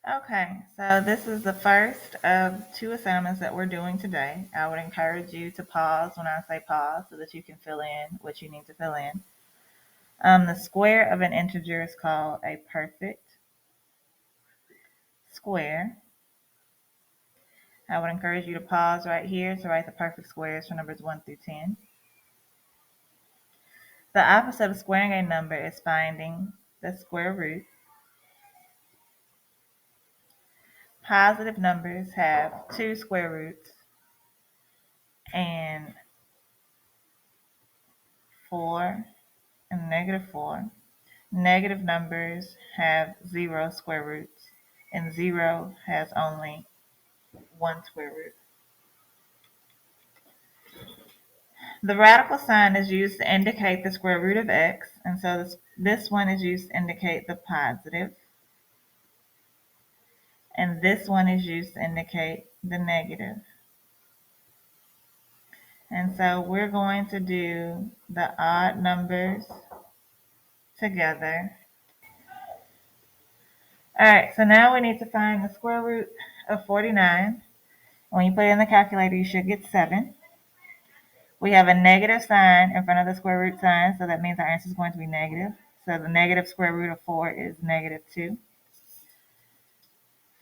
Okay, so this is the first of two assignments that we're doing today. I would encourage you to pause when I say pause so that you can fill in what you need to fill in. The square of an integer is called a perfect square. I would encourage you to pause right here to write the perfect squares for numbers 1 through 10. The opposite of squaring a number is finding the square root. Positive numbers have two square roots and 4 and negative 4. Negative numbers have 0 square roots, and 0 has only 1 square root. The radical sign is used to indicate the square root of x, and so this one is used to indicate the positive, and this one is used to indicate the negative. And so we're going to do the odd numbers together. All right, so now we need to find the square root of 49. When you put it in the calculator, you should get 7. We have a negative sign in front of the square root sign, so that means our answer is going to be negative. So the negative square root of 4 is negative 2.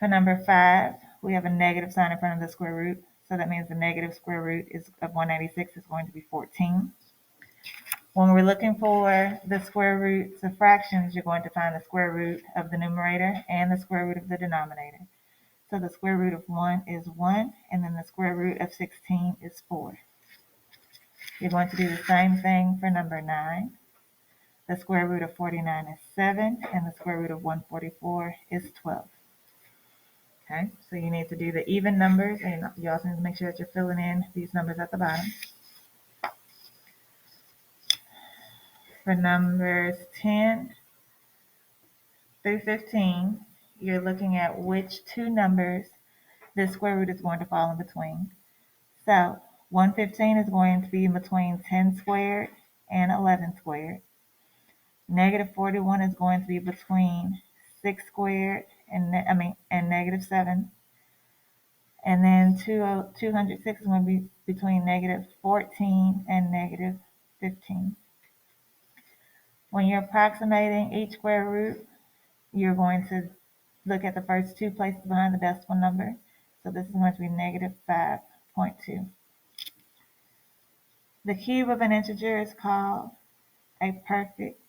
For number 5, we have a negative sign in front of the square root, so that means the negative square root of 186 is going to be 14. When we're looking for the square roots of fractions, you're going to find the square root of the numerator and the square root of the denominator. So the square root of 1 is 1, and then the square root of 16 is 4. You're going to do the same thing for number 9. The square root of 49 is 7, and the square root of 144 is 12. Okay, so you need to do the even numbers, and you also need to make sure that you're filling in these numbers at the bottom. For numbers 10 through 15, you're looking at which two numbers the square root is going to fall in between. So 115 is going to be in between 10 squared and 11 squared. Negative 41 is going to be between 6 squared and negative 7. And then 206 is going to be between negative 14 and negative 15. When you're approximating each square root, you're going to look at the first two places behind the decimal number. So this is going to be negative 5.2. The cube of an integer is called a perfect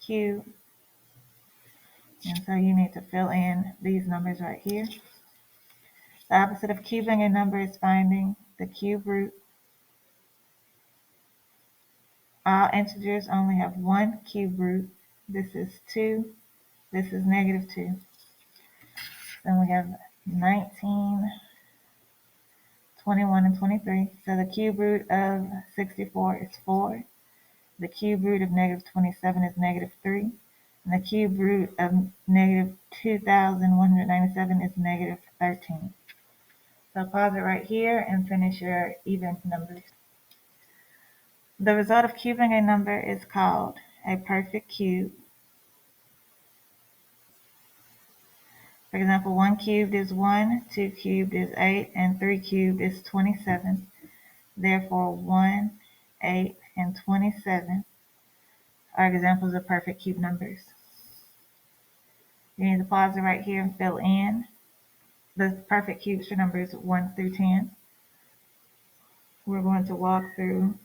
cube. And so you need to fill in these numbers right here. The opposite of cubing a number is finding the cube root. All integers only have one cube root. This is 2. This is negative 2. Then we have 19, 21, and 23. So the cube root of 64 is 4. The cube root of negative 27 is negative 3. And the cube root of negative 2,197 is negative 13. So pause it right here and finish your even numbers. The result of cubing a number is called a perfect cube. For example, 1 cubed is 1, 2 cubed is 8, and 3 cubed is 27. Therefore, 1, 8, and 27 are examples of perfect cube numbers. You need to pause it right here and fill in the perfect cubes for numbers 1 through 10. We're going to walk through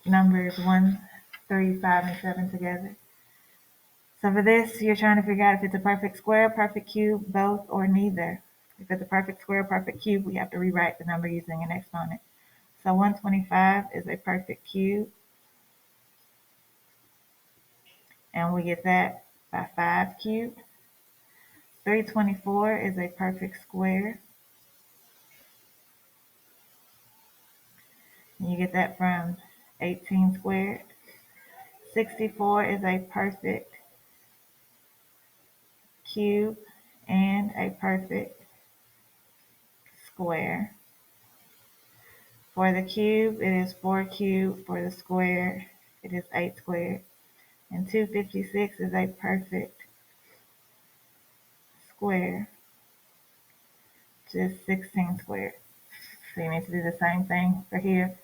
numbers 1, 3, 5, and 7 together. So for this, you're trying to figure out if it's a perfect square, perfect cube, both, or neither. If it's a perfect square, perfect cube, we have to rewrite the number using an exponent. So 125 is a perfect cube, and we get that by 5 cubed. 324 is a perfect square, and you get that from 18 squared. 64 is a perfect cube and a perfect square. For the cube, it is 4 cubed. For the square, it is 8 squared. And 256 is a perfect square, just 16 squared. So you need to do the same thing for here.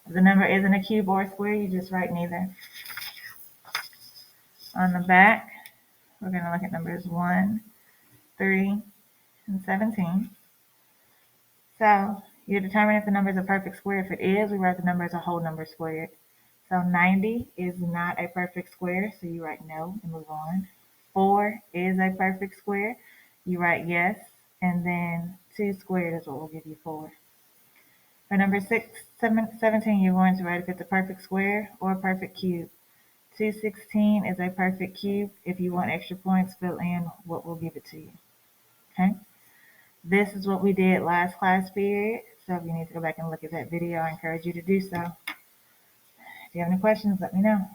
If the number isn't a cube or a square, you just write neither. On the back, we're going to look at numbers 1, 3, and 17. So you determine if the number is a perfect square. If it is, we write the number as a whole number squared. So 90 is not a perfect square, so you write no and move on. 4 is a perfect square, you write yes, and then 2 squared is what will give you 4. For number 17, you're going to write if it's a perfect square or a perfect cube. 216 is a perfect cube. If you want extra points, fill in what will give it to you. Okay? This is what we did last class period. So if you need to go back and look at that video, I encourage you to do so. If you have any questions, let me know.